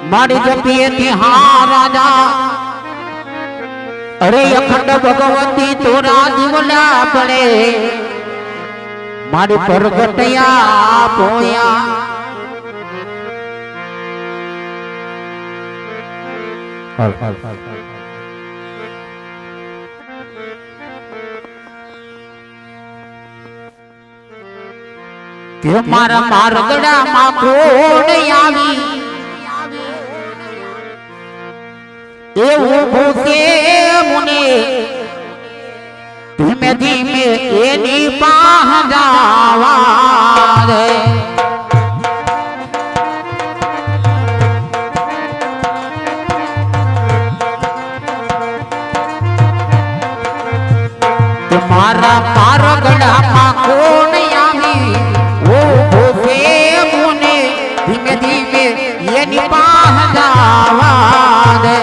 मारी जपिए थी हाँ राजा अरे अखंड भगवती तोरा जीवला पड़े मारी प्रगटया पोया કે મારા મારગડામાં કોણ આવી એવું ભૂસે મુને ધીમે ધીમે એની પાહ જાવા રે મારા મારગડામાં કોણ આવી धीमे धीमे ये निपाह जावा दे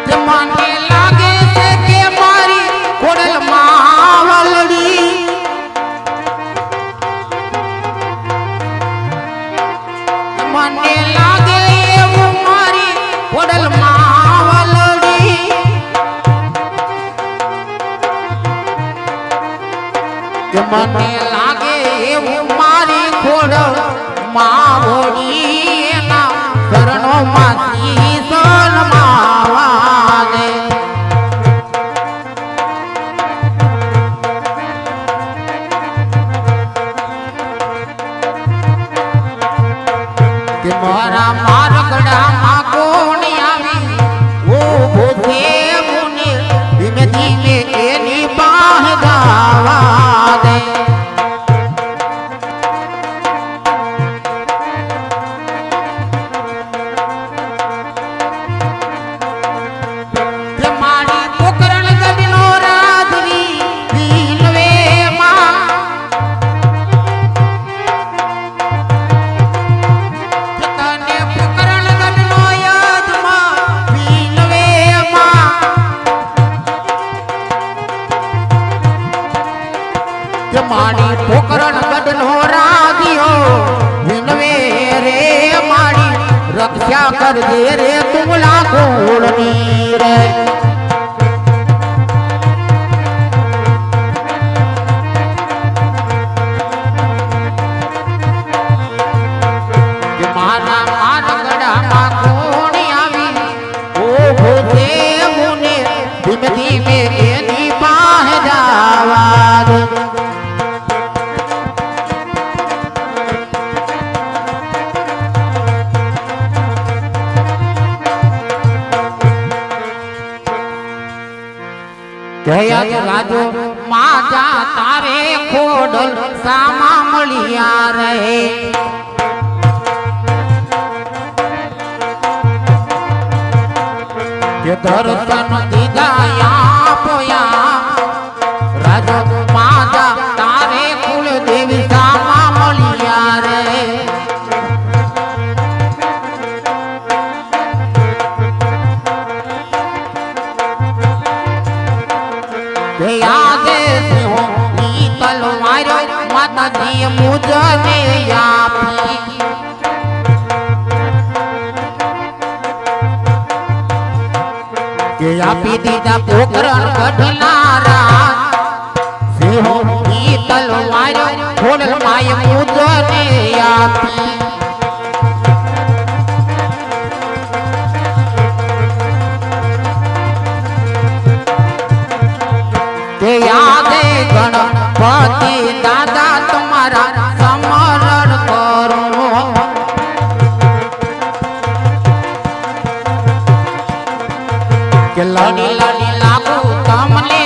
जमाने लागे से के मारी कोडल मावलड़ी जमाने लागे वो मारी कोडल મને લાગે એવું મારી ખોડ માવડી એના શરણો માંથી સલમાવા દે કે મારા મારગડામાં કોણ આવી ઓ ભોતે મુને ધીમે ધીમે એની પાહ જાવા माड़ी पोकरण गडनो राधियो विनवे रे माड़ी रक्षा कर दे रे तुमला कोड़नी रे मारा मारगड़ा मा कोण आवी ओ भोते मुने धीमे धीमे एनी पाह जावा जया राजो माजा तारे खोडल सामा मलिया रहे के दर्शन दीदाया पोया राजो माजा तारे कुल देवी सामा मलिया रहे आगे से हो तलवार माता जी मुझे आपी के आपी दीदा पोकरण गढ़नारा से हो तलवार खोल माय मुझे आपी गणपति दादा तुम्हारा समरण करो के लड़ी लड़ी लागू कमले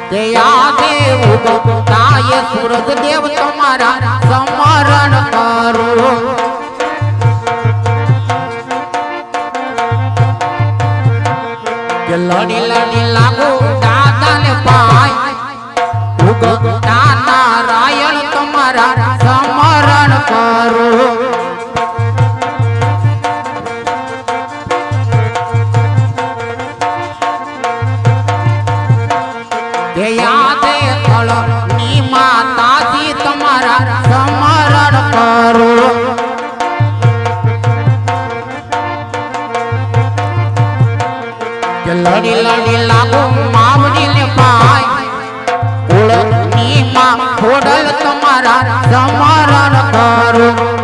તે યાદે ઉગતાય સૂરજ દેવ તમારા સમરણ કરો કે લડી લડી લાગો દાદાને પાય ઉગતા નારાયણ તમારા સમરણ કરો યાદે થળની માતાજી તમારા સમરણ કરો કે લડી લડી લાગો માવડીને પાય કુળની માં ખોડલ તમારા સમરણ કરો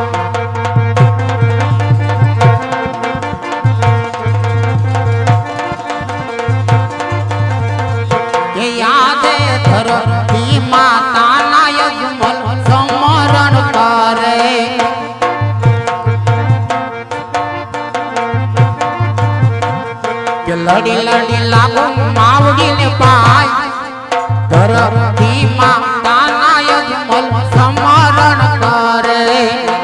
ધરતી માતાના યજમલ સમરણ કરે કે લડી લડી લાગો માવડીને પાય ધરતી માતાના યજમલ સમરણ કરે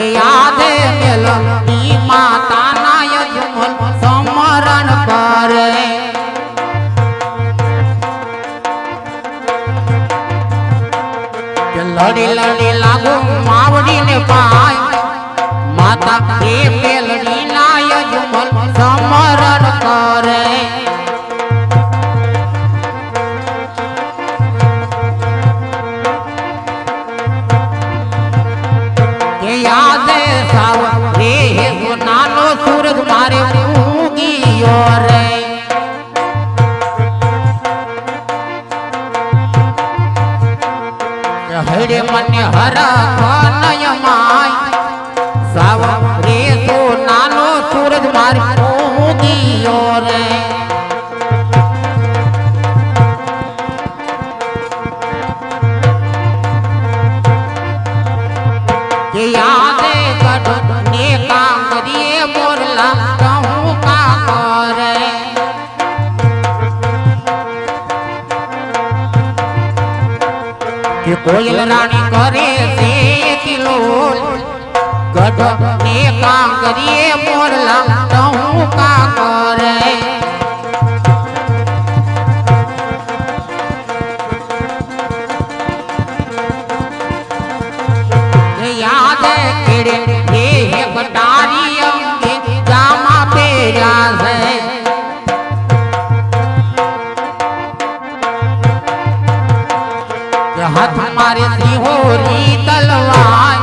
યાદે મેલની માતાના યજમલ સમરણ કરે કે લડી લડી લાગો માવડીને પાય માતા એ મેલની ના યજમલ સમરણ કરે યાદે સાવ રે નાનો સૂરજ મારે ઉગીયો રે હરે મને હરા નય માય સાવ રે તો નાનો સૂરજ મારે ઉગીયો રે યાદે ગઢ ને કાંગરીએ મોરલા કહું કા કરે કે કોયલ રાણી કરે છે કિલોલ ગઢ ને કાંગરીએ મોરલા કહું કા કરે યાદે કેડે હે કટારી અંગે જામા પહેર્યા છે હાથ મારે સિંહોરી તલવાર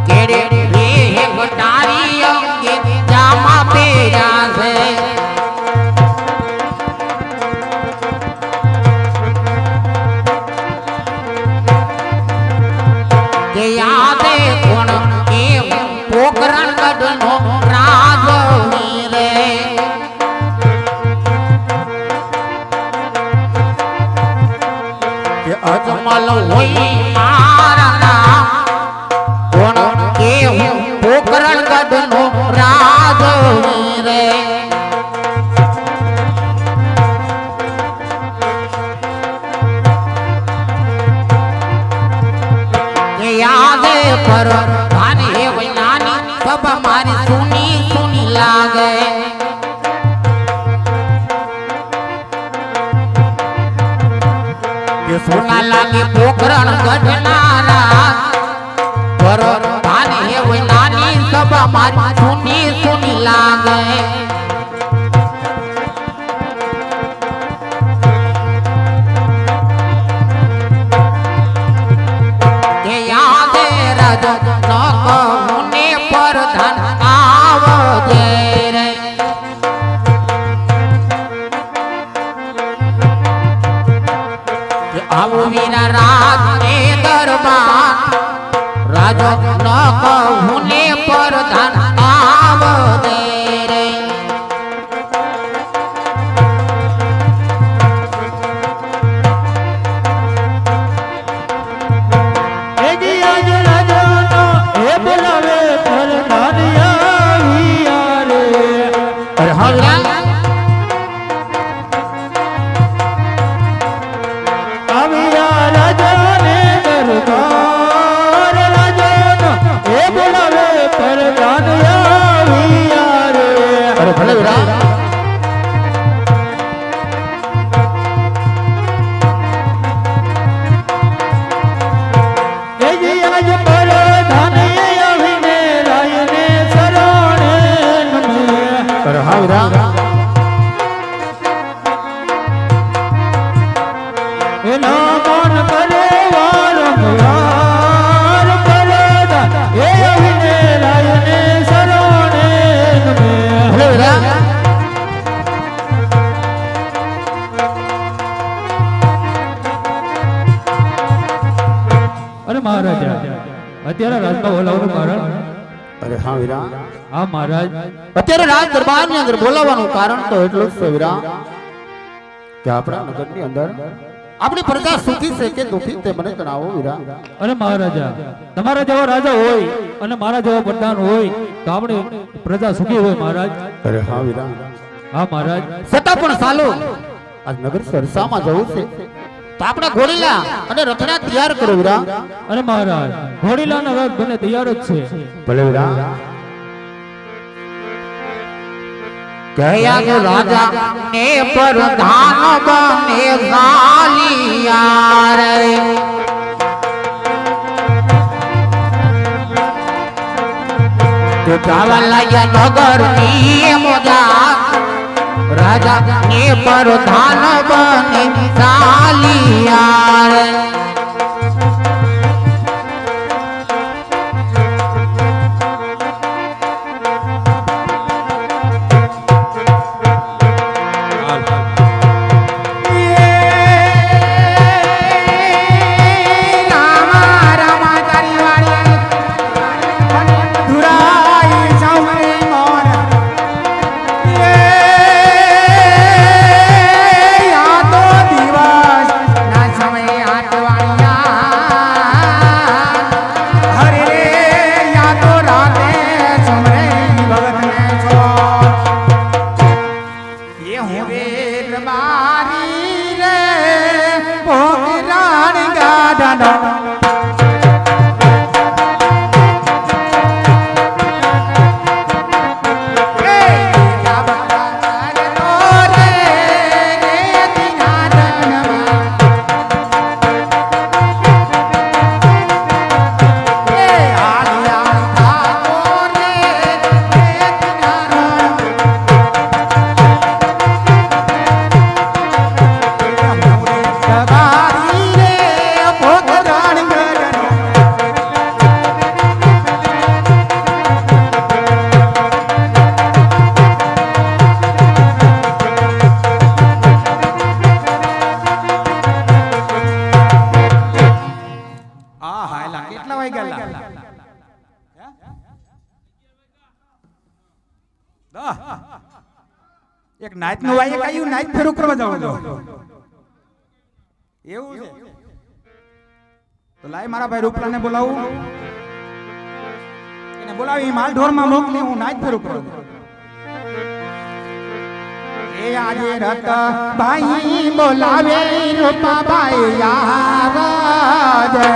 કેડે હે કટારી અંગે જામા પહેર્યા છે યાદે કોણ કે પોકરણ ગઢનો રાજ રે કે અજમલ હોય મારા નામ કોણ કે પોકરણ ગઢનો રાજ રે યાદે પર ભાને વૈનાની સબ મારી સુની સુની લાગે કે સોના લાગે પોખરણ ગઢનારા પર ભાને વૈનાની સબ મારી સુની સુની લાગે નકમુને પરધાન આવજે રે આવો વીરા રાજ ને દરબાર રાજો નકમુને પરધાન આવજે રે અત્યારે રાજમાં બોલાવવાનું કારણ? અરે હા વીરા, હા મહારાજ. અત્યારે રાજ દરબારની અંદર બોલાવવાનું કારણ તો એટલું જ છે વીરા કે આપણા નગરની અંદર આપણી પ્રજા સુખી છે કે દુખી તે મને જણાવો વીરા. અરે મહારાજા, તમારા જેવા રાજા હોય અને મારા જેવા પ્રધાન હોય તો આપણી પ્રજા સુખી હોય મહારાજ. અરે હા વીરા, હા મહારાજ. છતાં પણ ચાલો આજ નગર સરસામાં જવું છે તો આપણે ઘોડીલા અને રથડા તૈયાર કરો વીરા. અરે મહારાજ, ઘોડીલાના રથ બને તૈયાર જ છે. ભલે વીરા. ગયા રાજા ને પ્રધાન બને ગાલિયા રે તો ચાવા લાગ્યા નગર ની મોજા રાજા ને પ્રધાન બને ગાલિયા રે એક નાઈટ નું વાય કયું નાઈટ ફેરું કરવા જાવ છો એવું છે તો લાય મારા ભાઈ રૂપલાને બોલાવું એને બોલાવી માલ ઢોર માં મોકલી હું નાઈટ ફેરું કરવા એ આજે રત ભાઈ બોલાવે રૂપા ભાઈ યાર જય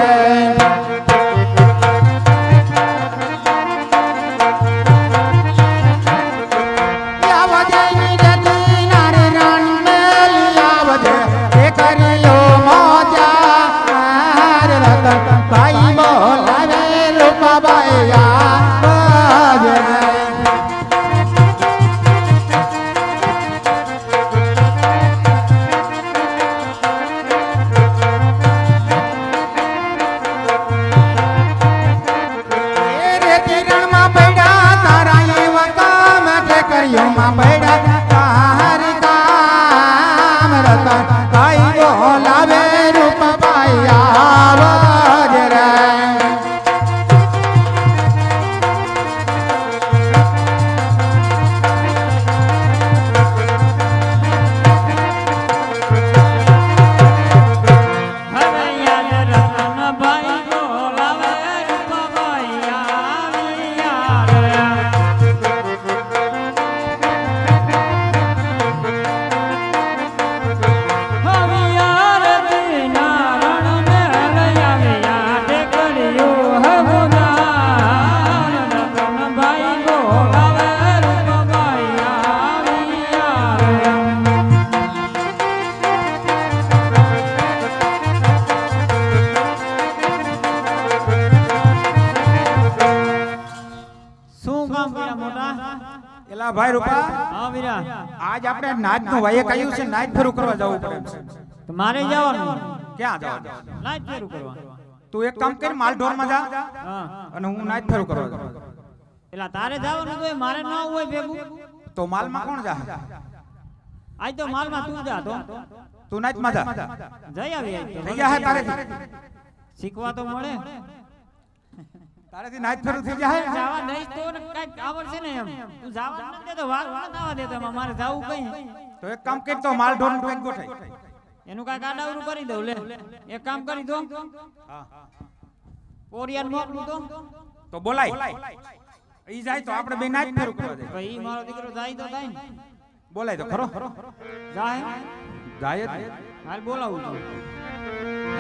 એલા ભાઈ રૂપા હા વીરા આજ આપણે નાચ નું વાયે કહ્યું છે નાચ ફેરું કરવા જવું પડે છે તો મારે જવાનું ક્યાં જવાનું નાચ ફેરું કરવા તું એક કામ કર માલ ઢોર માં જા હા અને હું નાચ ફેરું કરવા જાઉં એલા તારે જવાનું તો મારે ન હોય ભેગું તો માલ માં કોણ જા આજ તો માલ માં તું જા તો તું નાચ માં જા જઈ આવી આજ તો થઈ ગયા હે તારે શીખવા તો મળે તારેથી નાચ ફેરું થઈ જાય જવા દઈશ તો ને કાંઈક આવડશે ને એમ તું જવા નથી દેતો વાત નથી આવવા દેતો એમાં મારે જવું કઈ તો એક કામ કર તો માલ ઢોર નું કંઈક ગોઠાય એનું કાંઈક આડાવરું કરી દઉં લે એક કામ કરી દો પોરિયાન મોકલું તો બોલાય ઈ જાય તો આપણે બે નાચ ફેરું કરવા દે ભાઈ મારો દીકરો જાય તો થાય ને બોલાય તો ખરો જાય જાય જ હાલ બોલાવું છું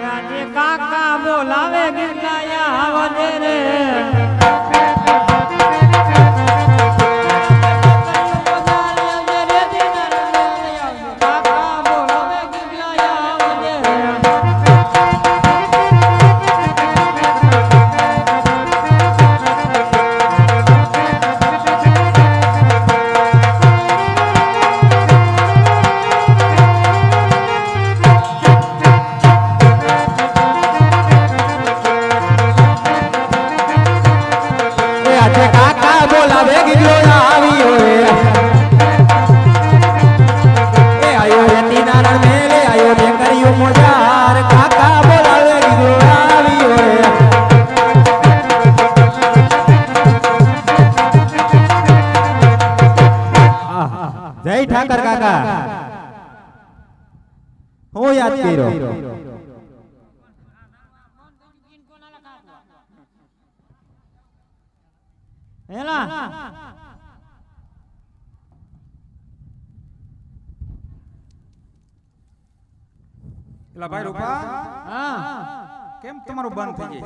આજે કાકા બોલાવે ગિરનાયા આવજે રે કાકા બોલાવે ગિરનાયા આવજે રે આજે કાકા બોલાવે ગીલો આવ્યો રે એ આયો રે તીનારણ મેલે આયો રે કર્યું મોજાર કાકા બોલાવે ગીલો આવ્યો રે જય ઠાકર કાકા હું યાદ કર્યો હેલા એલા ભાઈ રૂપા હા કેમ તમારું બંધ થઈ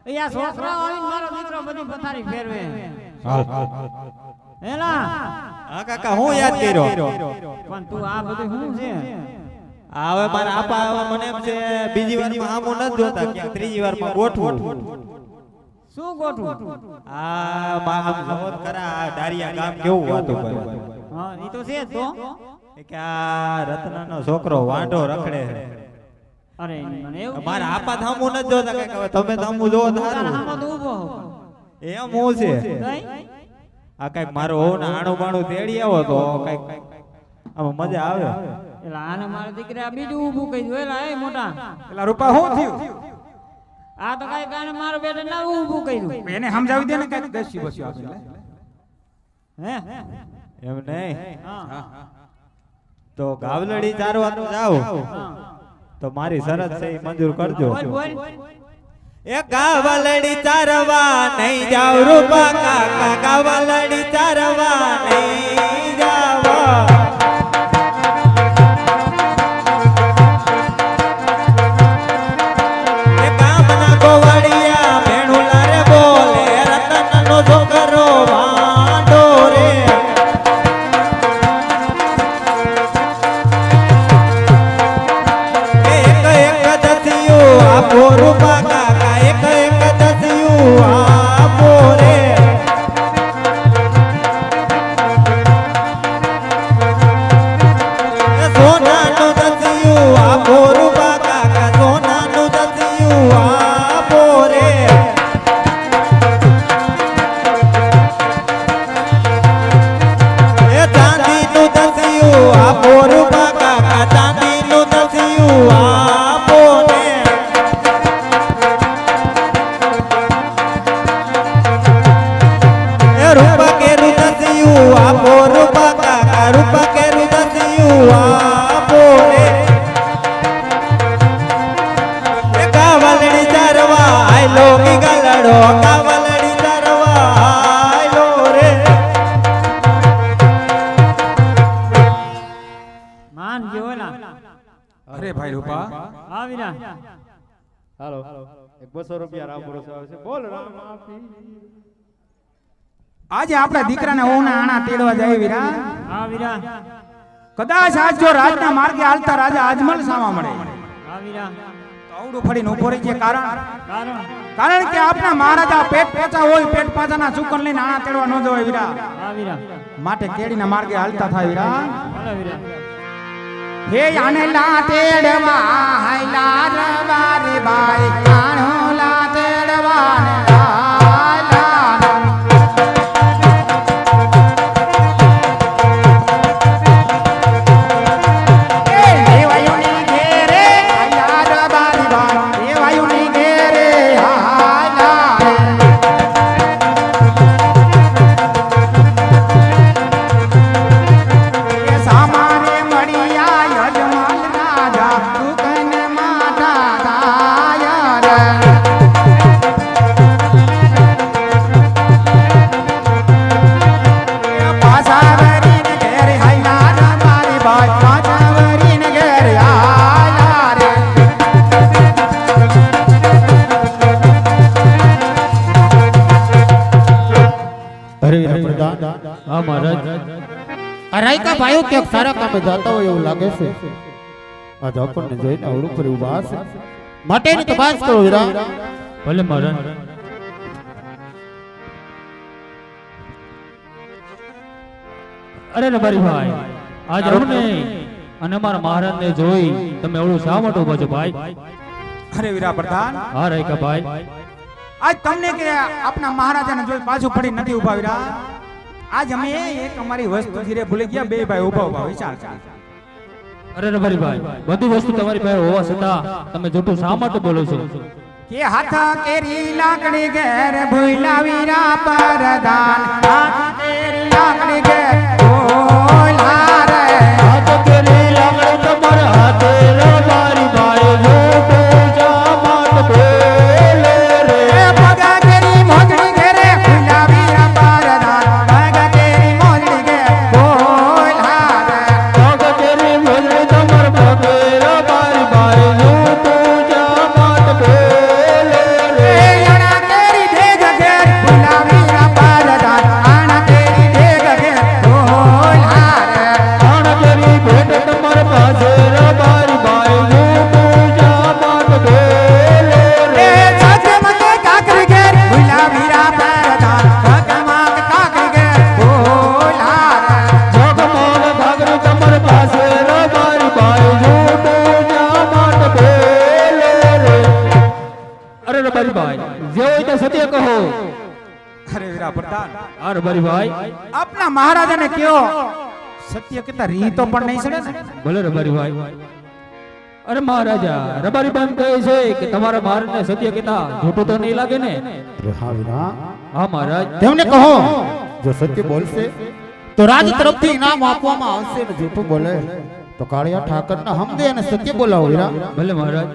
જાય છે અહીંયા છોકરા આવીને મારો દીકરો બધી પથારી ફેરવે હેલા હા કાકા હું યાદ કર્યો પણ તું આ બધું શું છે હવે મારા આપા આવા મને એમ છે બીજી વારમાં આમો ન જોતા ક્યાંક ત્રીજી વારમાં ગોઠવું શું ગોઠવું આ આમ જવત કરા આ ડારિયા ગામ કેવું વાતો કરે હા ઈ તો છે જ તો કે આ રત્નાનો છોકરો વાંઢો રખડે છે અરે મને એવું મારા આપા થામું ન જોતા કે હવે તમે થામું જોવો તો તારા સારું હામો તો ઊભો હો. એમ હું છે તઈ? આ કઈક મારો હોવ ને આણું બાણું તેડી આવો તો કઈક આમાં મજા આવે એલા આને મારા દીકરા બીજું ઊભું કહી દો એલા એ મોટા એલા રૂપા શું થયું આ તો કઈ કાને મારો બેટો ના ઊભું કહી દઉં એને સમજાવી દે ને કઈ દસી બસી આપી હે એમ નહીં હા તો ગાવલડી ચારવાનું જાવ તો મારી શરત છે ઈ મંજૂર કરજો બોલ બોલ એ ગાવલડી ચારવા નહીં જાવ રૂપા કાકા ગાવલડી ચારવા નહીં જાવ એ ગામના ગોવાળિયા ભેણુલા રે બોલે રતનનો છોકરો વાંઢો રે એક એક દસિયું આપો રૂપા કાકા એક એક દસિયું આપો રે સોનાનું દસિયું આપો રૂપા કાકા સોનાનું દસિયું આપો રે એ ચાંદીનું દસિયું આપો રૂપા કાકા ચાંદીનું દસિયું આપો ને એ રૂપા કેરું દસિયું આપો રૂપા કાકા રૂપા કેરું દસિયું આપો ને એ કાવલડી ચારવા આયલો કી ગલડો કાવલડી ચારવા આયલો રે માન જો એલા અરે ભાઈ રૂપા આવી રા હાલો 200 રૂપિયા રામ ભરોસો આવશે બોલ રામ આજે આપણા દીકરાને ઓના આણા તેડવા જાય વીરા આવી રા કદાચ આજ જો રાજના માર્ગે હાલતા રાજા આજમલ સામા મળે આવી રા તો આવડું ફરીને ઉભો રહી છે કારણ કારણ કે આપના મહારાજા પેટ પોચા હોય પેટ પાચાના ચુકન લઈને આણા તેડવા ન જવાય વીરા આવી રા માટે કેડીના માર્ગે હાલતા થાય વીરા આવી રા હે આને લા તેડવા હાયલા રવા રે બાઈ આણો લા તેડવા ને હાયલા એ દેવાયુની ઘેરે હાયલા રવા રે બાઈ દેવાયુની ઘેરે હાયલા પ્રધાન હા મહારાજ આ રાયકા ભાઈઓ ક્યાંક સારા કામે જાતા હોય એવું લાગે છે આજ આપણને જોઈને અવળું પર ઊભા છે માટે એની તપાસ કરો વીરા ભલે મહારાજ અરે રબારી ભાઈ આજ અમને અને અમારા મહારાજને જોઈ તમે એવડું શા માટે ઉભા છો ભાઈ અરે વીરા પ્રધાન હા રાયકા ભાઈ આજ તમને કે આપના મહારાજાને જોઈ પાછું પડી નથી ઉભા વીરા આજ અમે એક અમારી વસ્તુ ધીરે ભૂલી ગયા બે ભાઈ ઉભા ઉભા વિચાર કરી અરે રબારી ભાઈ બધી વસ્તુ તમારી પાસે હોવા છતાં તમે જૂઠું શા માટે બોલો છો કે હાથ કેરી લાકડી ઘેર ભૂલા વીરા પરદાન હાથ કેરી લાકડી ઘેર ભૂલા રે હાથ કેરી લાકડી તમારા હાથે રબારી ભાઈ જૂઠું શા માટે બોલે રે પગા કેરી મોજડી ઘેરે ભૂલા વીરા પરદાન પગા કેરી મોજડી ઘેર ભૂલા રે પગ કેરી મોજડી તમારા પગે રબારી ભાઈ જૂઠું શા માટે બોલે રે આણા કેરી ઢેગ ઘેર ભૂલા વીરા પરદાન આણા કેરી ઢેગ ઘેર ભૂલા રે આણ કેરી ભેટ તમારા પાસે રબારી ભાઈ જૂઠું શા માટે બોલે રે છગમગ કાકરી ઘેર ભૂલા વીરા પરદાન છગમગ કાકરી ઘેર ભૂલા રે જગમગ ભાગરું તમાર પાસે રબારી ભાઈ જૂઠું શા માટે બોલે રે અરે રબારી ભાઈ જે હોય તે સત્ય કહો અરે વીરા પ્રધાન આ રબારી ભાઈ આપના મહારાજાને કયો સત્ય કહેતા રી તો પણ નહીં સડે ને ભલે રબારી ભાઈ અરે મહારાજા રબારી ભાઈ કહે છે કે તમારા મહારાજને સત્ય કહેતા જૂઠું તો નહીં લાગે ને હા વીરા હા મહારાજ તેમને કહો જો સત્ય બોલશે તો રાજ તરફથી ઇનામ આપવામાં આવશે ને જૂઠું બોલે તો કાળિયા ઠાકરના હમદે અને સત્ય બોલાવો વીરા ભલે મહારાજ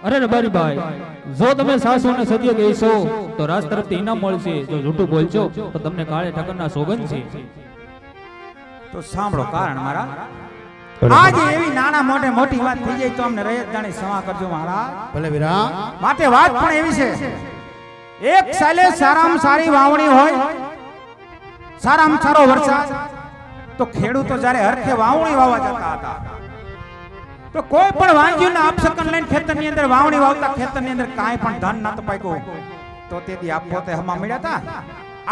અરે રબારી ભાઈ જો તમે સાસુ અને સત્ય કહેશો તો રાજ તરફથી ઇનામ મળશે જો જૂઠું બોલશો તો તમને કાળે ઠાકરના સોગંદ છે તો સાંભળો કારણ મારા આજે એવી નાના મોટે મોટી વાત થઈ જાય તો અમને રયત જાણી ક્ષમા કરજો મહારાજ ભલે વીરા માટે વાત પણ એવી છે એક સાલે સારામાં સારી વાવણી હોય સારામાં સારો વરસાદ તો ખેડૂતો જ્યારે હરખે વાવણી વાવવા જતા હતા તો કોઈ પણ વાંજ્યુના આપસકન લઈને ખેતરની અંદર વાવણી વાવતા ખેતરની અંદર કાંઈ પણ ધન નહોતું પાક્યું તો તેથી આપ પોતે હમા મળ્યા હતા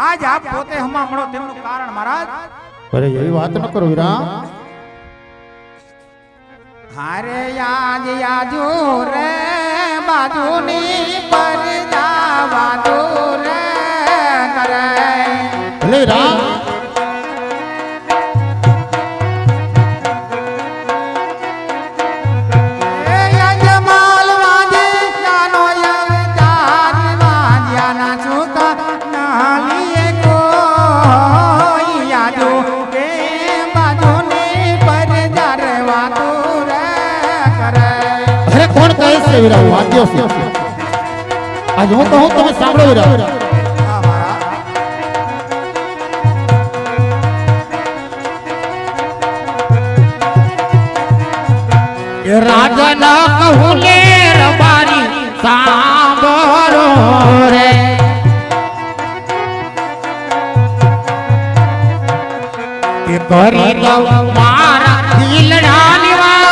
આજ આપ પોતે હમા મળો તેમનું કારણ મહારાજ અરે એવી વાત ન કરો વીરા હારે યાદ યાજુ રે બાજુની પર જાવાદુ રે કરે ભલે વીરા એ યજમાલ વાજે જાનો યવતાર વાજ્યાના છોકા નાલીએ કોઈ યાજુ રે બાજુની પર જારવાદુ રે કરે અરે કોણ કહે છે વીરા હું વાંચ્યો છું આજ હું કહું તમે સાંભળો વીરા રાજા કહું લે રબારી સાંભળો રે કે કરી દઉં મારા દિલડાની વાત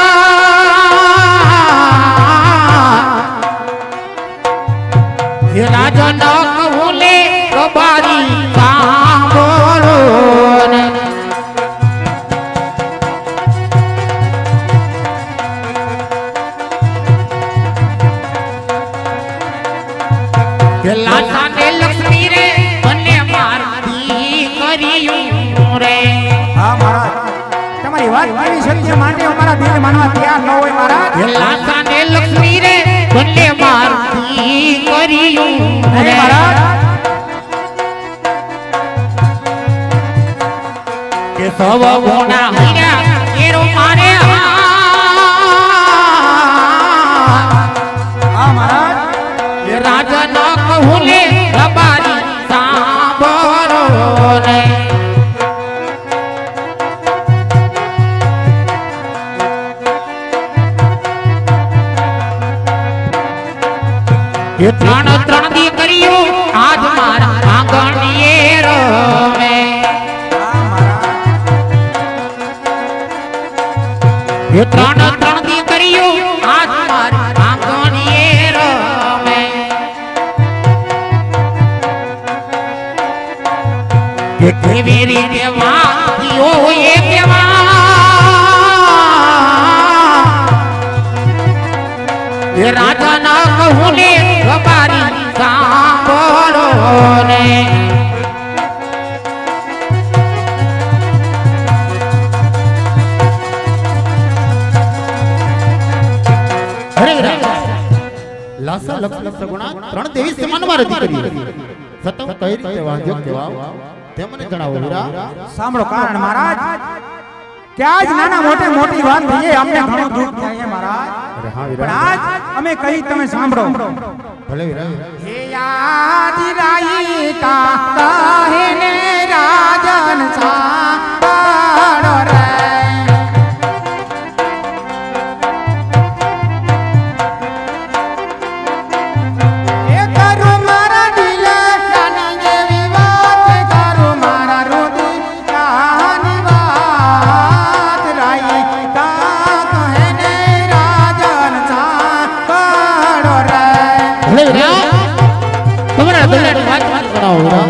રાજા કહું લે રબારી સાંભળો રે લાસા ને લક્ષ્મી રે મને મારતી કર્યું રે હા મહારાજ તમારી વાત કેવી સત્ય માટે અમારા દિલ માનવા તૈયાર ન હોય મહારાજ લાસા ને લક્ષ્મી રે મને મારતી કર્યું અરે રે મહારાજ કે સવ ગુણા હૈયા કેરો મારે હા મહારાજ રાજા ન કહું લે રબારી સાંભળો રે ત્રણ ત્રણ દીકરીઓ આજ મારા આંગણીએ રમે ત્રણ ત્રણ દીકરીઓ હાથ મારી આંગણીએ રમે કે કેવી રીતે વાતીઓ એ કેવા એ રાજા ના કહું ને તમારી સાંભળો ને લાસા લક્ષ્મી સગુણા ત્રણ દેવી સમાન મારી દીકરી સતમ કઈ રીતે વાંધ્યો કેવા તે મને જણાવો વીરા સાંભળો કારણ મહારાજ કે આજ નાના મોટે મોટી વાત થઈ છે અમને ઘણું દુઃખ થાય છે મહારાજ અરે હા પણ વીરા આજ અમે કહી તમે સાંભળો ભલે વીરા હે આજ રાઈ કા કહે ને રાજન સાંભળો રે એ કરું મારા દિલે નાની જેવી વાત કરું મારા રુદિ કાની વાત રાઈ કા કહે ને રાજન સાંભળો રે ભલે વીરા તમારા દુનિયાની વાત મને જણાવો વીરા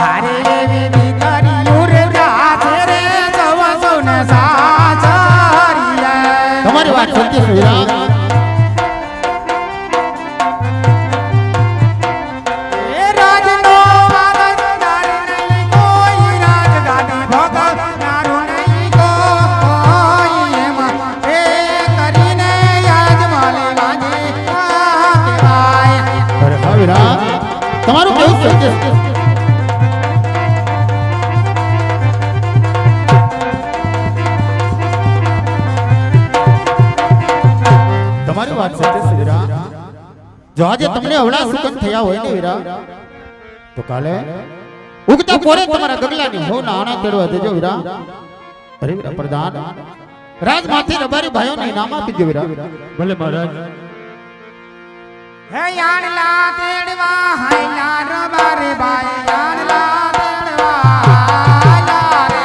અરે વિધિ કર્યું રે રાધે રે સવસુને સાચરિયા તમારી વાત સત્ય છે વીરા એ રાજનો વાગદાર નહીં કોઈ રાજગાદી ભોગવનારું નહીં કોઈ એમાં એ કરીને યજમાને વાજે કહેવાય અરે હા વીરા તમારું કેવું સત્ય છે તમારી વાત સત્ય છે વીરા જો આજે તમને અવળા સુકન થયા હોય ને વીરા તો કાલે ઉગતા પોરે તમારા ગગલાની હો નાણા તેડવા દેજો વીરા અરે વીરા પ્રધાન રાજમાંથી રબારી ભાઈઓને ઇનામ આપી દો વીરા ભલે મહારાજ હે યાણલા તેડવા હાયલા રબારે બાય યાણલા તેડવા હાયલા રે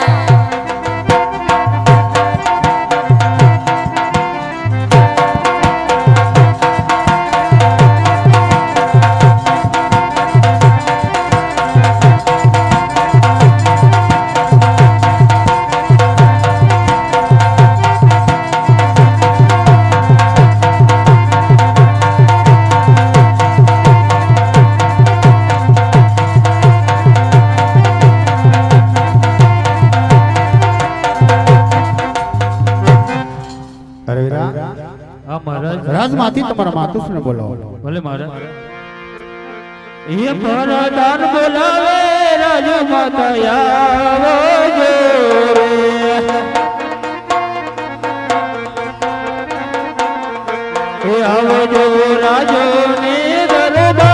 અરે વીરા હા મહારાજ રાજમાંથી તમારા માતુશ્રીને બોલાવો ભલે મહારાજ એ પરદાન બોલાવે રાજ માતા આવો જો રે એ આવો જો રાજો ને દરબાર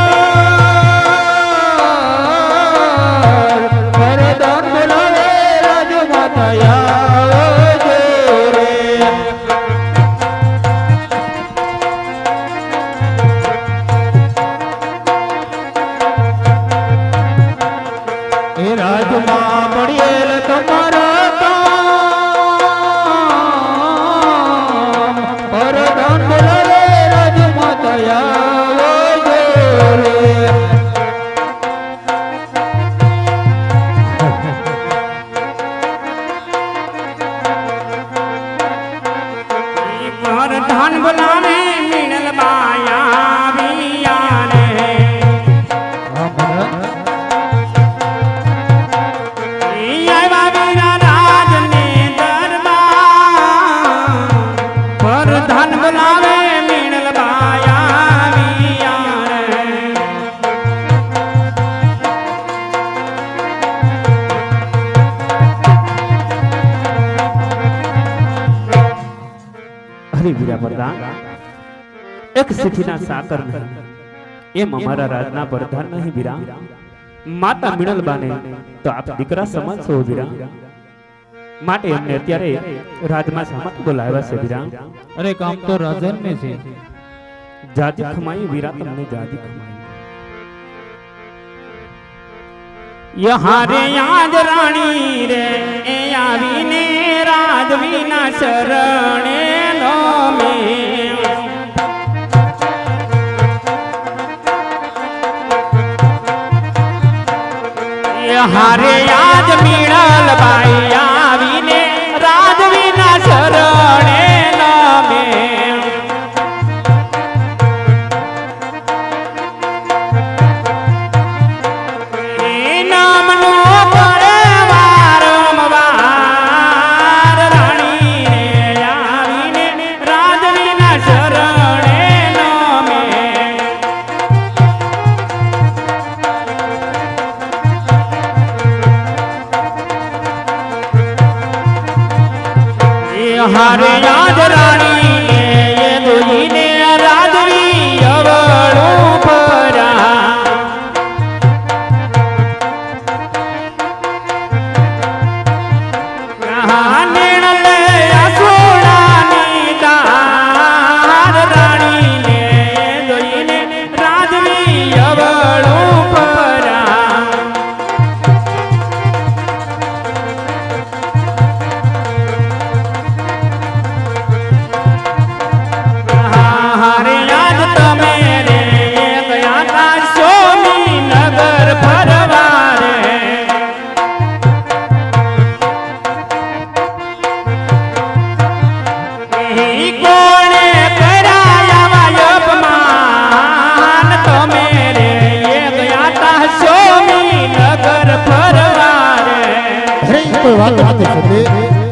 પરદાન બોલાવે રાજ માતા આવો જો રે એ રાજમાં પડેલ તમારા કામ પરદાન બોલાવે રાજમાં તયા રે ધાન બોલાવે મિણલ બાયા વિયા રે આવા વીરા રાજને દરબાર પર ધન બોલાવે મિણલ બાયા વિયા રે હરે વીરા પ્રધાન એક સિદ્ધિના સાકર નહીં એમ અમારા રાજના પ્રધાન નહીં વીરા માતા મિણલબાને તો આપ દીકરા સમાન છો વીરા માટે એમને અત્યારે રાજમાં સામત બોલાવ્યા છે વીરા અરે કામ તો રાજન ને છે જાજી ખમાઈ વીરા તમને જાજી ખમાઈ યહારે યાદ રાણી રે એ આવીને રાજવીના શરણે નમે યહારે યાદ મીણલ બાઈ આવીને રાજવીના શરણે નમે હારે યાદ રાણી એ દુઈને રાજવી અવળું પરા નેણલે આસોડાની દાર રાણી ને દુઈને રાજવી અવળું પરા હારે યાદ તમે રે ગયા તા સોમી નગર ફરવા રે ઈ કોણે કરાયા અપમાન તમે રે ગયા તા સોમી નગર ફરવા રે અરે કોઈ વાત નથી સતી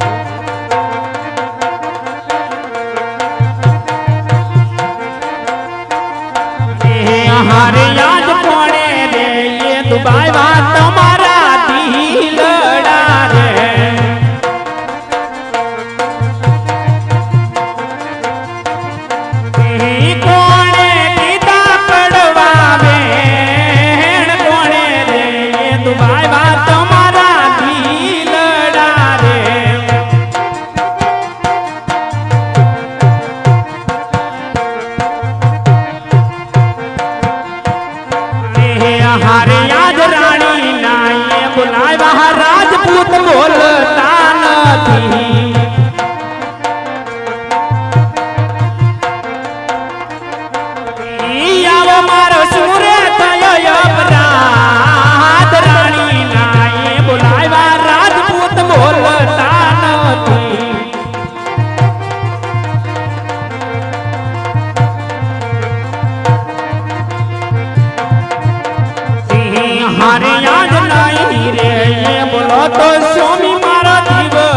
હારે યાદ કોણે રે એ દુબાઈ વાત તમારા દિલડા રે ઈ કોણે કીધા પડવા બેન કોણે રે એ દુબાઈ વાત તમારા દિલડા રે હારે યાદ રાણી નાએ બોલાવ્યા રાજપૂત બોલતા નથી ઈ આવો મારો સુરે થયો અપરાધ રાણી નાએ બોલાવ્યા રાજપૂત બોલતા નથી હારે યાદ નહીં રે એ બોલો તો સ્વામી મારા દીવડો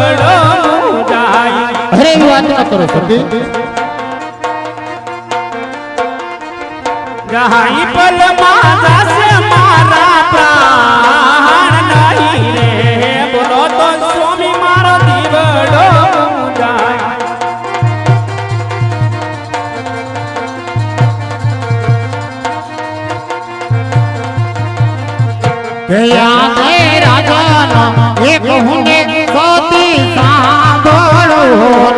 જાય અરે એવી વાત ના કરો સતી જહાઈ પલ માં જાસે મારા પ્રાણ નહીં રે બોલો તો સ્વામી મારા દીવડો જાય ગયા તે રાજાનો એક હુંને સતી સાંભળો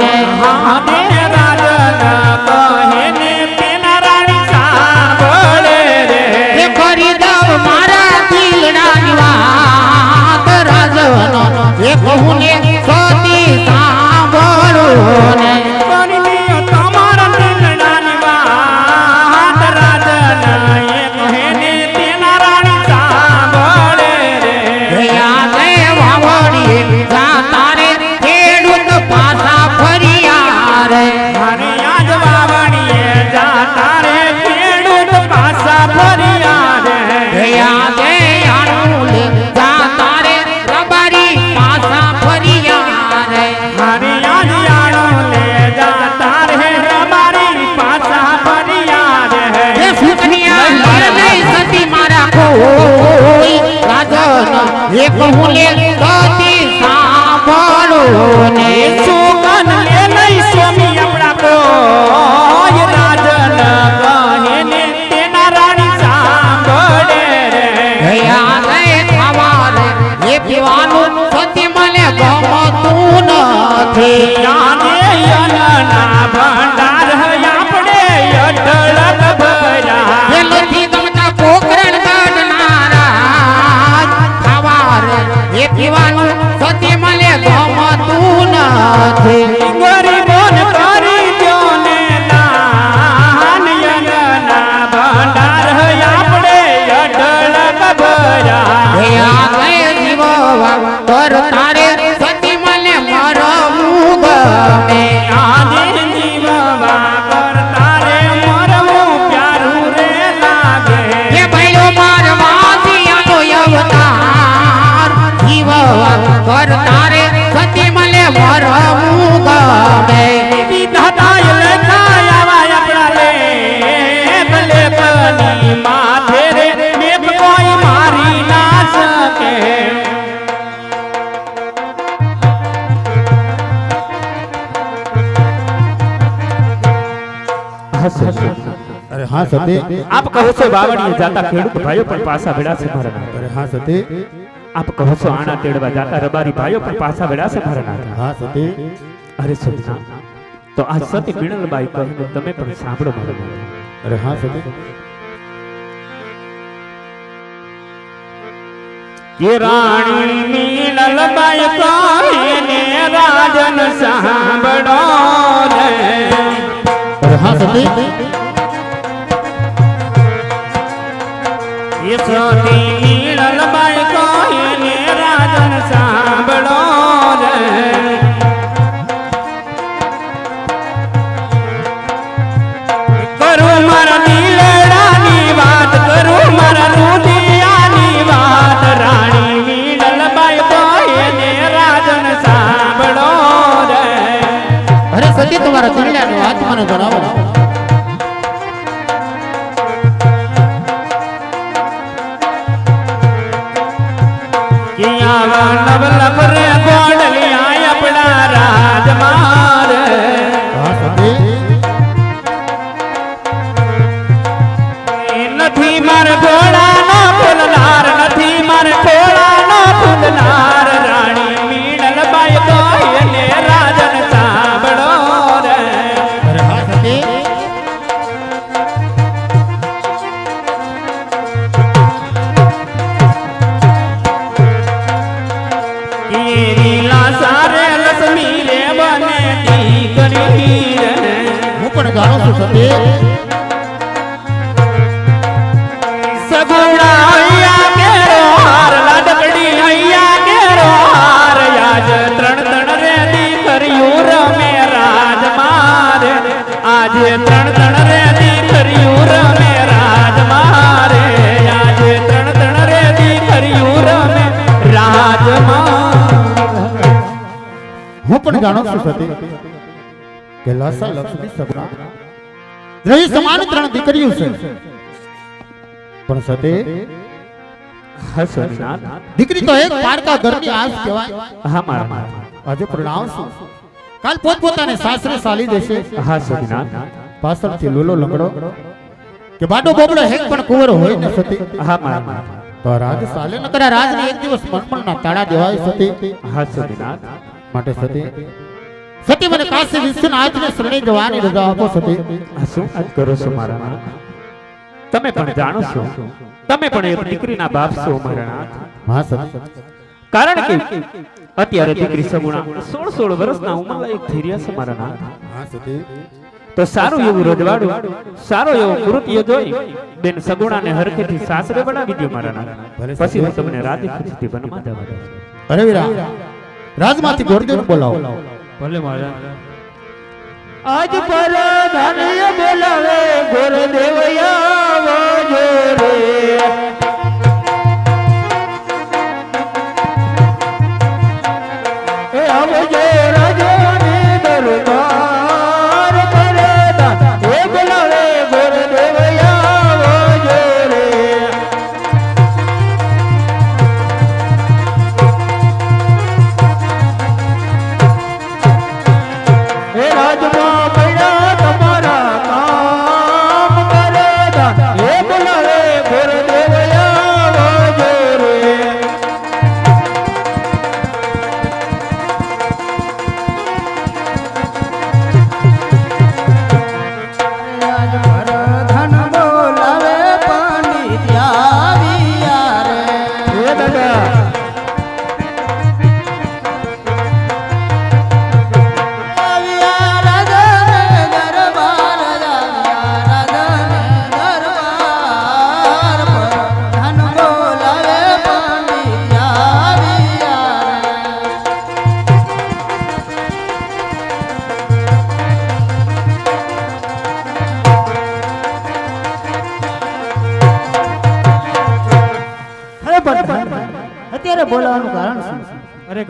ને હામે રાજન કહે ને પેના રાણી સાંભળે રે એ કરી દવ મારા દિલડાની વાત રાજનો એક હુંને સતી સાંભળો ને કરી દે તમારા દિલડાની વાત રાજન એ કહે ને પેના રાણી સાંભળે રે ગયા તે વાવડી જા તારે ખેડૂત પાછા ફર્યા આજે જીવવા કરતા રે મરવું પ્યારું રે લાગે એ ભૈલો મારવાથી આનો અવતાર જીવવા કરતા રે સતી મને મરવું ગમે વિધાતાએ લખાયા આપણા લેખની માથે રે મેઘ કોઈ મારી ના શકે અરે હા સતી, આપ કહો છો બાવળીએ જાતા ખેડૂત ભાઈઓ પણ પાછા વેડાશે મારા નાથ. અરે હા સતી, આપ કહો છો આણા તેડવા જાતા રબારી ભાઈઓ પણ પાછા વેડાશે મારા નાથ. હા સતી, અરે સજના તો આ સતી મીણલબાઈ કહીને તમે પણ સાંભળો મારો નાથ. અરે હા સતી, કે રાણી મીણલબાઈ કહીને રાજન સાંભળો રે અરે હા સતી, એ સતી મીણલબાઈ કહીને રાજન સાંભળો રે કરું મારા દિલડાની વાત કરું મારા રુદિયાની વાત રાણી મીણલબાઈ કહીને રાજન સાંભળો રે અરે સતી તમારા કલ્યાણનો આત્માને જણાવો. કે આવા નવલખ રે ગોડલિયા આપણા રાજમાર હા સતી, નથી મારે ભોળાનો ફૂલનાર નથી મારે ભોળાનો ફૂલનાર રાણી મીણલબાઈ કહીને રાજન સાંભળો રે અરે હા સતી, લીલા સારે લક્ષ્મી રે બને દીકરી રે હું પણ જાણું છું સતી, સગુણા હૈયા કેરો હાર લાડકડી હૈયા કેરો હાર આજ ત્રણ રે દીકરીયું રમે રાજમારે આજે ત્રણ રે દીકરીયું રમે રાજમારે આજે ત્રણ રે દીકરીયું રમે રાજમારે હું પણ જાણું છું સતી કે લાસા લક્ષ્મી સગુણા દ્રવી સમાન ત્રણ દીકરીઓ છે, પણ સતી હસનાથ દીકરી તો એક પારકા ઘરની આશ કહેવાય. હા મારા નાથ. આજે પ્રણાવશું, કાલ પોતપોતાને સાસરે સાલી દેશે. હા સજનાથ પાછળથી લોલો લંગડો કે બાડો બોબડો હેક પણ કુંવરો હોય ને સતી, હા મારા નાથ. તો રાજ સાલે ન કરે રાજને એક દિવસ મનમણના તાળા દેવાય સતી. હા સજનાથ માટે સતી સતી મને કાશી વિશ્વના આજને શરણે જવાની રજા આપો સતી. શું વાત કરો છો મારા નાથ? તમે પણ જાણો છો તમે પણ એક દીકરીના બાપ છો મારા નાથ. હા સતી, કારણ કે અત્યારે દીકરી સગુણા 16 વર્ષના ઉંમરલાયક થઈ રહ્યા છે મારા નાથ. હા સતી, તો સારું એવું રજવાડું સારો એવો કૃત્ય જોઈ બેન સગુણાને હરખેથી સાસરે બનાવી દો મારા નાથ. પછી હું તમને રાજી ખુશીથી વનમાં જવા દઉં. અરે વીરા રાજમાંથી ગોરદેવ બોલાવો. ભલે મારા આજ પર ધન્ય બોલાવે ગુરુદેવ આવજો રે એ આવજો રાજાની દરબાર કરે દાન એ બોલાવે ગુરુદેવ આવજો રે એ રાજમાં પડ્યા તમારા કામ કરે દા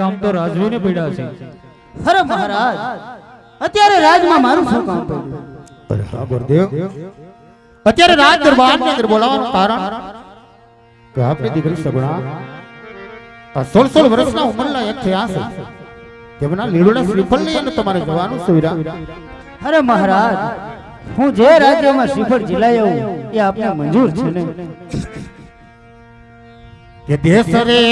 કામ તો રાજવીને પડ્યા છે. અરે મહારાજ અત્યારે રાજમાં મારું શું કામ પડ્યું? અરે હા ગુરુદેવ, અત્યારે રાજ દરબારની અંદર બોલાવવાનું કારણ કે આપણી દીકરી સગુણા આ 16 વર્ષના ઉંમરના એક થયા છે. તેમના લીલોડા શ્રીફળ લઈ અને તમારે જવાનું છે વીરા. અરે મહારાજ હું જે રાજ્યમાં શ્રીફળ જીલાઈ આવું એ આપને મંજૂર છે ને? કે દેશ રે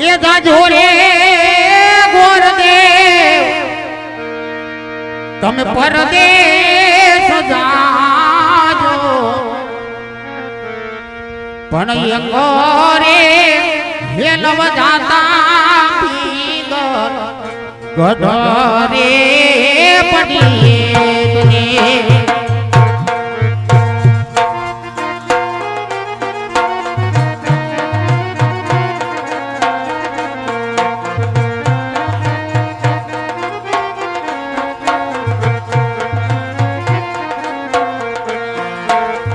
એ જાજો રે ગોરદેવ તમે પરદેશ જાજો પણ એક રે હેલવ જાતા પીગર ગઢરે પડીએ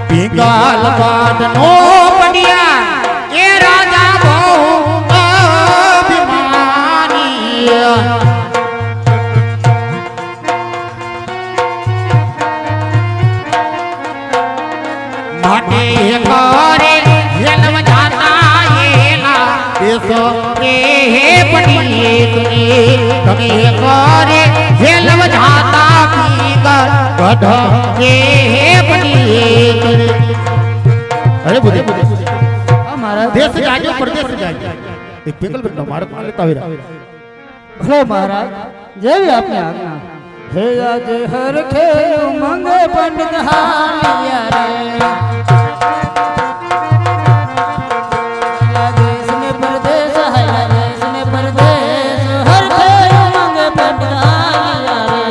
પિંગાલ બાદ નો પડિયા એ રાજા બહુ અભિમાની માટે કરે હેલવ જાતા એલા દેશો રે પડીએ તમે કરે હેલવ જાતા પીગર ગઢ રે પડીએ અરે બુદ્ધિ હા મહારાજ. દેશ જાજો પરદેશ જાજો એક પેગલ બેટનો માર્ગ માં લેતા વીરા. ભલે મહારાજ જેવી આપની આજ્ઞા. હે આજ હરખે ઉમંગ પંડિત હાલિયા રે દેશ ને પરદેશ હાલ્યા દેશ ને પરદેશ હરખે ઉમંગ પંડિત હાલિયા રે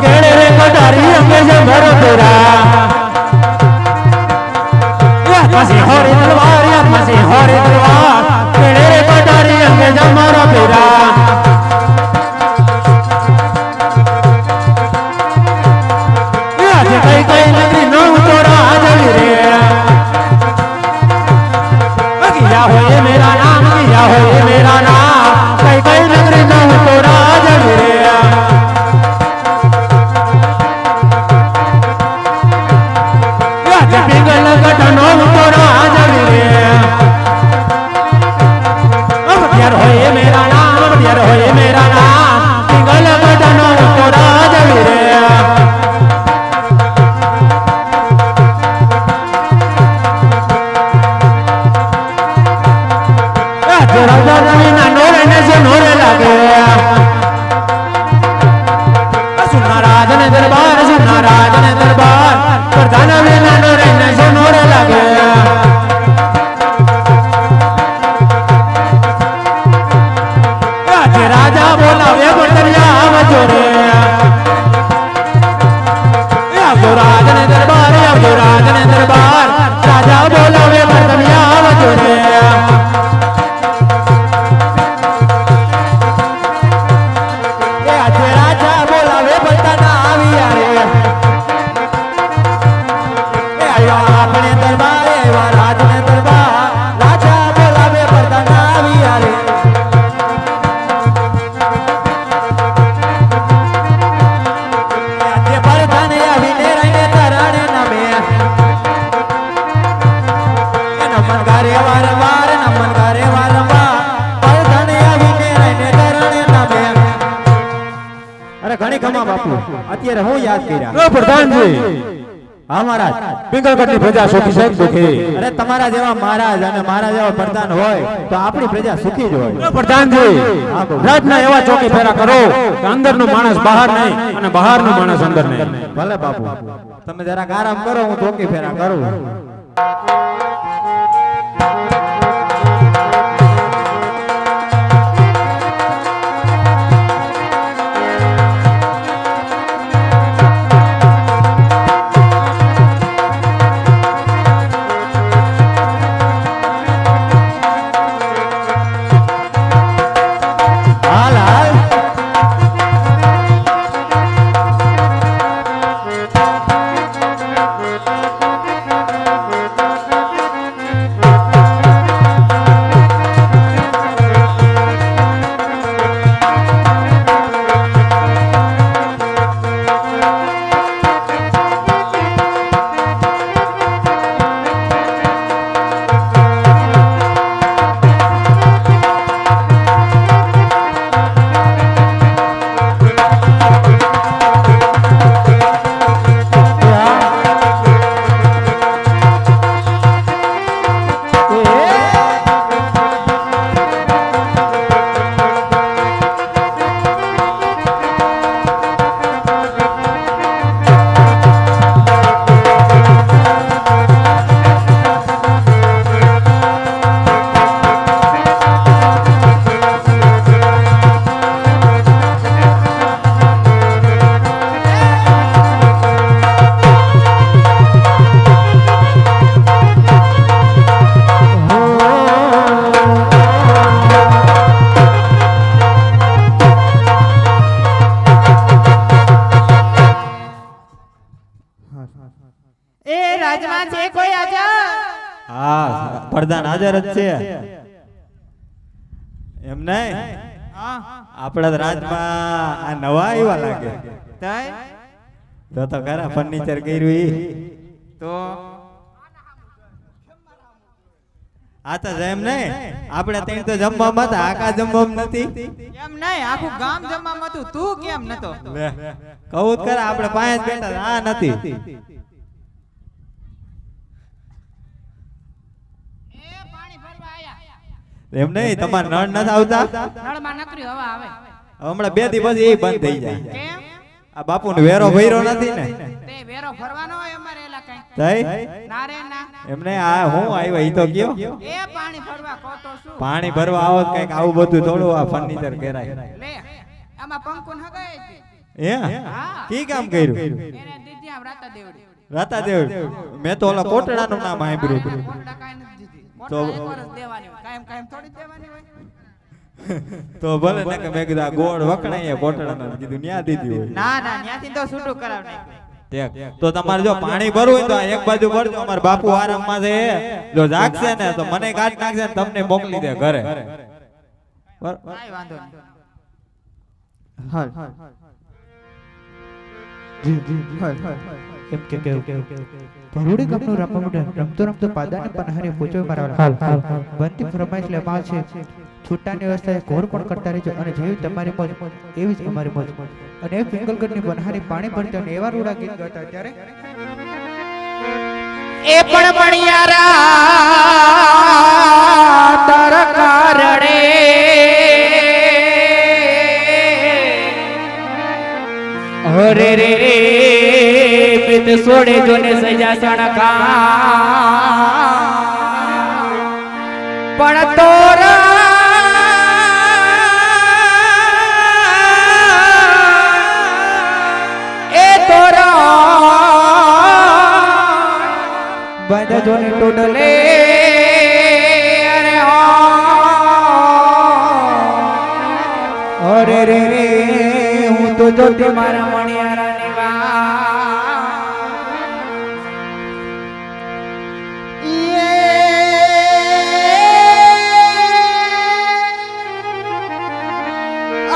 કેળે રે કટારી અંગે જમરો તેરા મસી હોરી તલવાર યાર મસી હોરી તલવાર કેળે રે કટારી અંગે જમરો તેરા આજે કઈ કઈ નગરી નો તોરા આજવી રે કિયા હોય મેરા નામ કિયા હોય મેરા નામ કઈ કઈ નગરી નો તોરા આજવી રે પિંગલ ગઢનો તોરા આજવી રે અમતિયાર હોય મેરા નામ અમતિયાર હોય મેરા નામ પિંગલ ગઢનો તોરા આજવી રે રાજા રવિના નોરે ને જે નોરે લાગે સુના રાજને દરબાર સુના રાજને દરબાર પ્રધાન વિના નોરે ને જે નોરે લાગે આજે રાજા બોલાવે બટરિયા આવજો રે આવજો રાજને દરબાર આવજો રાજને દરબાર રાજા બોલાવે બટરિયા આવજો રે અત્યારે હું યાદ કર્યા પ્રધાનજી હા મહારાજ. પિંગલગઢની પ્રજા સુખી છે કે દુખી? અરે તમારા જેવા મહારાજ અને મારા જેવા પ્રધાન હોય તો આપણી પ્રજા સુખી જ હોય. પ્રધાનજી હા, બાબુ. રાજના એવા ચોકી ફેરા કરો કે અંદરનો માણસ બહાર નહીં અને બહારનો માણસ અંદર નહીં. ભલે બાપુ, તમે જરાક આરામ કરો, હું ચોકી ફેરા કરું. હાલ હાલ. એ રાજમાં છે કોઈ આજા? હા, પ્રધાન હાજર જ છે. એમ નહીં, હા આપણા રાજમાં આ નવા આવ્યા લાગે. તઈ તો ખરા ફર્નિચર કર્યું ઈ. તો આ તો એમ નહીં, આપણે ત્યાં તો જમવામાં હતા, આકા જમવામાં નથી. એમ નહીં, આખું ગામ જમવામાં હતું, તું કેમ નતો? લે, કહું જ ખરા, આપણે પાંચ બેઠા હતા, આ નથી. એમ નહીં, તમારે નળ નથી આવતા? નળમાં નકરી હવા આવે. હમણાં 2 દિવસ એ બંધ થઈ જાય. કેમ? આ બાપુને વેરો ભર્યો નથી ને તે વેરો ફરવાનો હોય અમારે એલા કઈ? તઈ ના રે ના. એમને આ હું આવ્યા ઈ તો કયો. એ પાણી ફરવા કહો તો શું? પાણી ભરવા આવો તો કઈક આવું બધું થોડું આ ફર્નિચર કરાય. લે આમાં પંકુન હગાય છે. હે કી કામ કર્યું? એને દીધી આમ રાતા દેવડી. રાતાદેવ, મેં તો ઓલા કોટડાનું નામ સાંભળ્યું હતું. કોટડા કાંઈ નથી દીધી. તો કોટડા એક વર્ષ દેવાની હોય. કાયમ કાયમ થોડી જ દેવાની હોય. તો ભલે ને કે મેં કીધું આ ગોળ વખણાય કોટડાનું કીધું ન્યા દીધી હોય. ના ના ત્યાંથી તો છૂટું કરાવ નાખ્યું. તો તમારે જો પાણી ભરવું હોય તો આ એક બાજુ ભરજો. અમાર બાપુ આરામમાં છે, જો જાગશે ને તો મને કાઢ નાખશે ને તમને મોકલી દે ઘરે. કાંઈ વાંધો નહીં. એમ કે ભરૂડી ગામનું રામામંડળ રમતો રમતો પાદાને પનહારે પૂછો મારવાલા બનતી ફરમાઈશ લેવા છે. છૂટાની વ્યવસ્થા ઘોર પણ કરતા રહેજો અને જેવી તમારી મોજ એવી જ અમારી મોજ. અને એ પિંગલગઢની બનહારી પાણી ભરતા અને એવા રૂડા ગીત ગાતા ત્યારે એ પણ બણિયારા તારા કારણે અરે રે રે પિત સોડે જોને સજા સણકા પણ તોરા એ તોરા બંધ જોને ટોડલે અરે રે રે હું તો જોતી મારા મણિયારાની વાત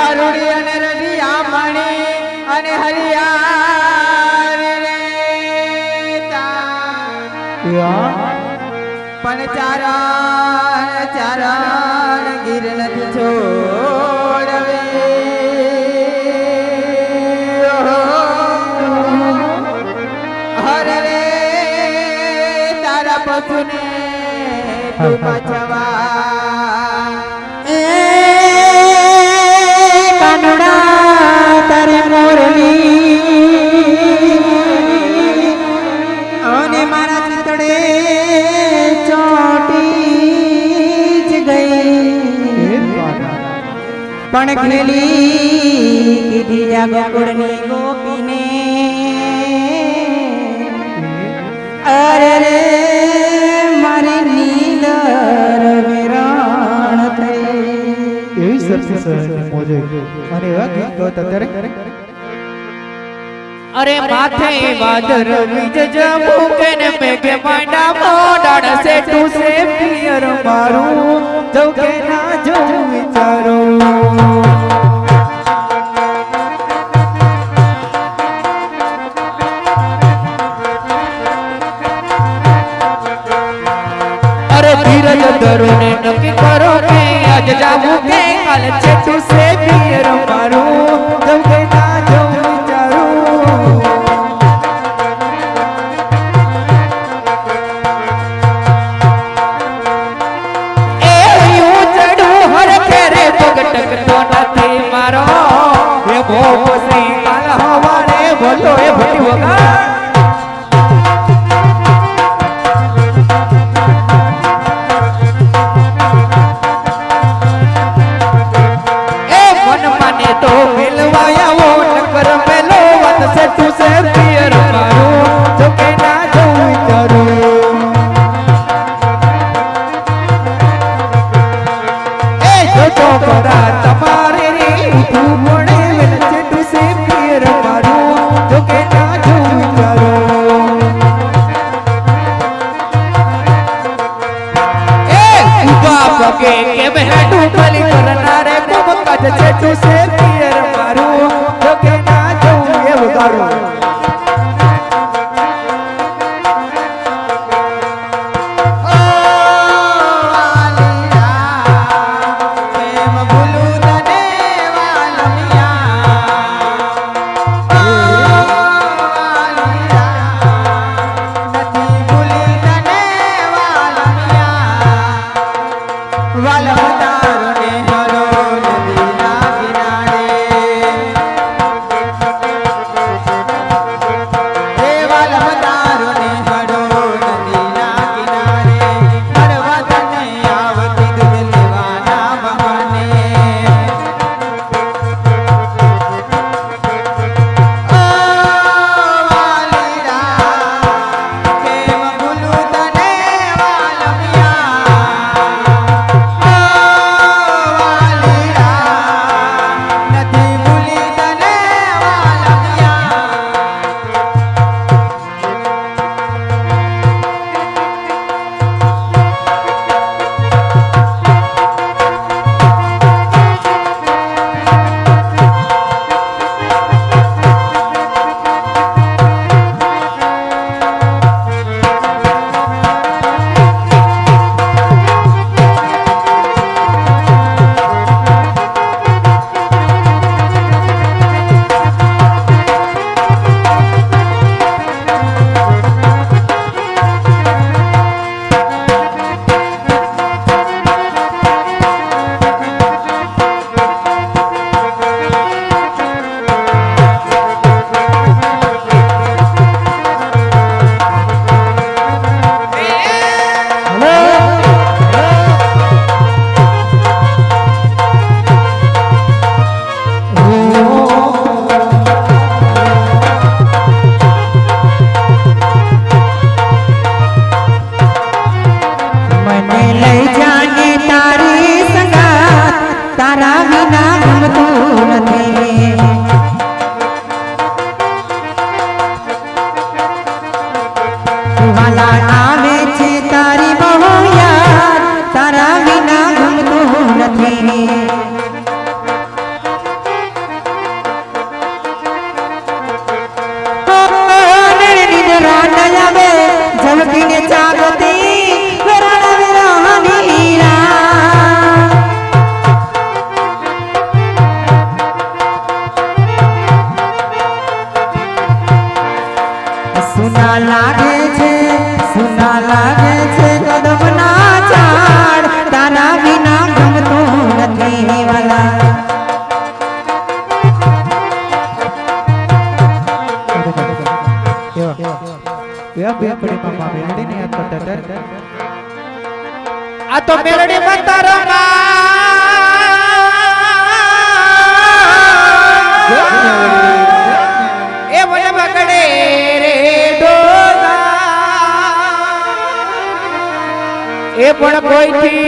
અરુણી અને રઢિયા મણી અને હરિયા પણ ચારણ ગીર નથી છોડવે હરે રે પથુને ડૂબચવા એ કાનુડા તારે મોરલી અને મારા ચિતડે ચોટી જ ગઈ પણ ખેલી કીધી આ ગોકુળની ગોપીને અરે રે મારી નીંદર વિરાણ થઈ એવી સરસ મોજે અને એવા ગીત ગાતા ત્યારે અરે માથે વાદર વિજ મૂકે ને મેઘે માંડા મોડાડ સે ટુ સે પિયર મારું જઉં કે ના જઉં વિચારું અરે ધીરજ ધરો ને નક્કી કરો કે આજ જાવું કે કાલ છે ટુ સે પિયર મારું જઉં કે ના જઉં વિચારું એ યુ ચડું હર કેરે પગટકતો નથી મારો એ મોહ સી કાલ હવારે બોલો એ ભટી વગા તો મિલવાયા વો નકર મેલો વાત સે તુ સે પિયર મારું જો કે ના જઉં વિચારું એ જો છોકરા તમારે રે તું પડે વેલ સે તુ સે પિયર મારું જો કે ના જઉં વિચારું એ ઉભા પગે કે બહેડું ખાલી કરનારે કોમ કાજ છે તુ સે તો મેલડી માતા રમા એ વન બગડે રે ડોલા એ પણ કોઈથી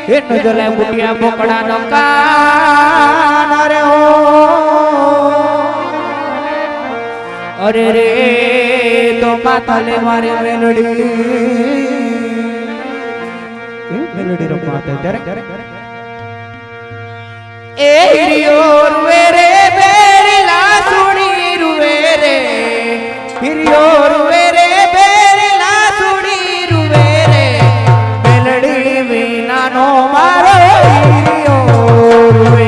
એ નજલે બુટિયા બોકડા નો કાન રે હો અરે રે તો માતા લે મારે મેલડી રમવા ત્યારે એ હિરિયો રૂવે રે બેરલા સુડી રૂવે રે હિરિયો રૂવે રે બેરલા સુડી રૂવે રે મેલડી વિનાનો મારો હિરિયો રૂવે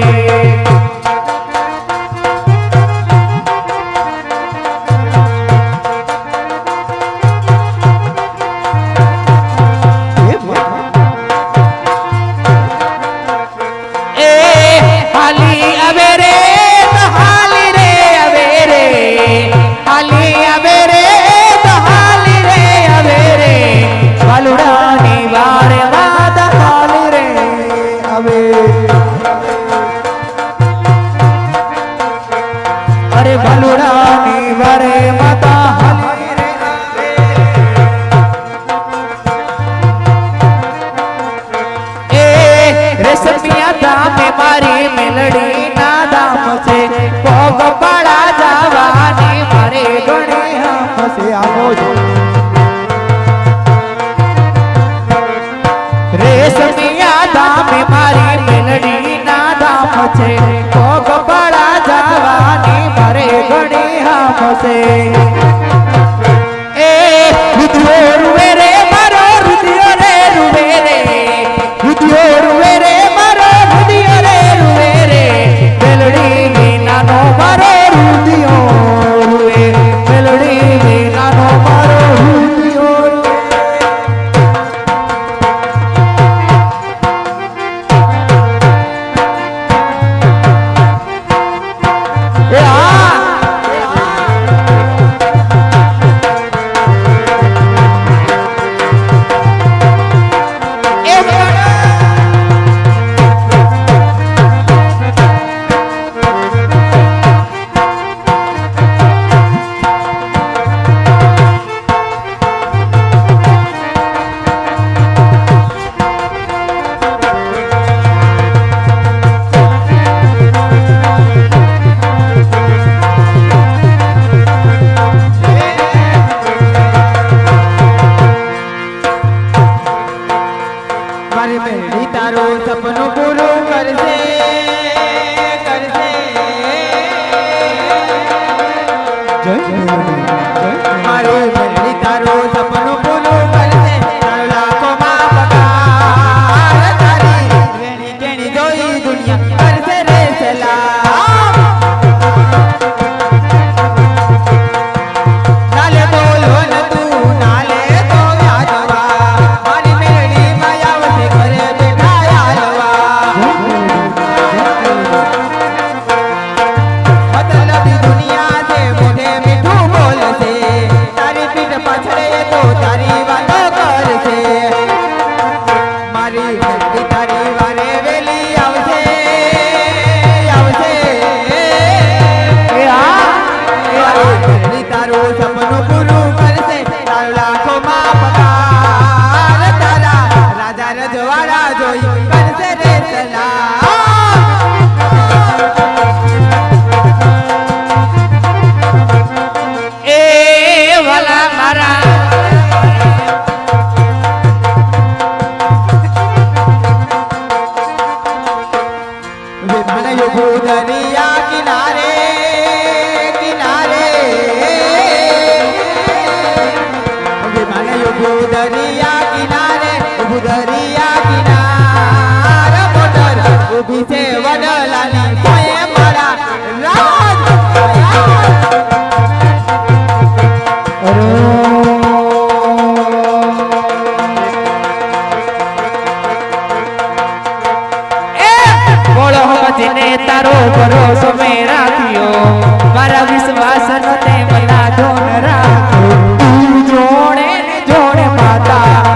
વિશ્વાસ નો તે મના ધોન રાખ્યો જોડે ને જોડે માતા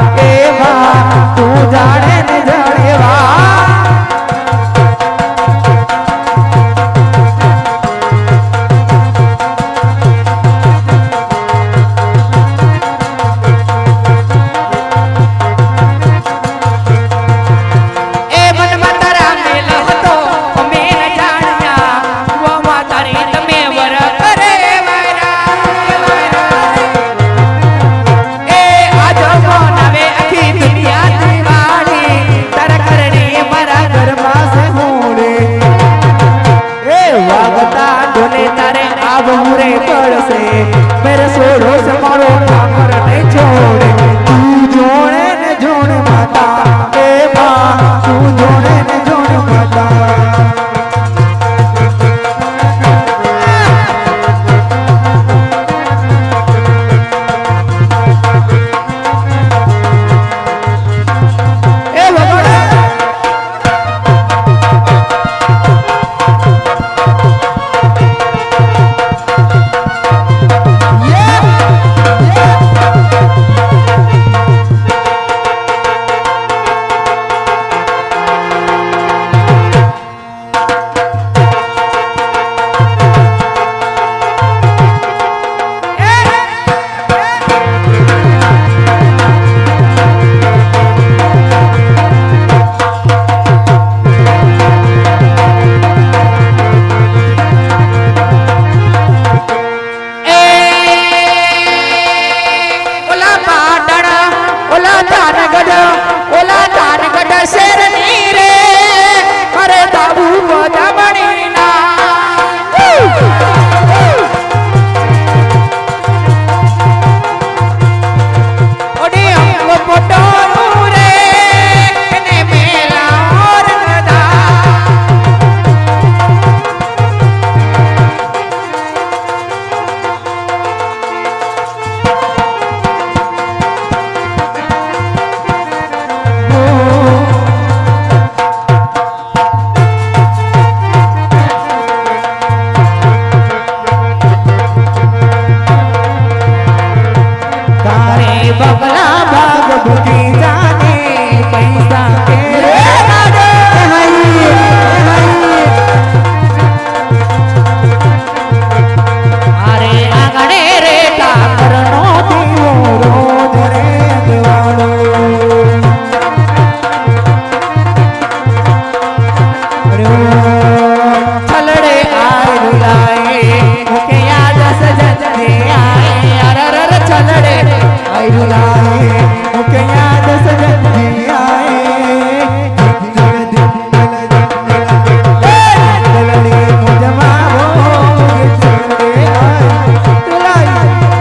બધા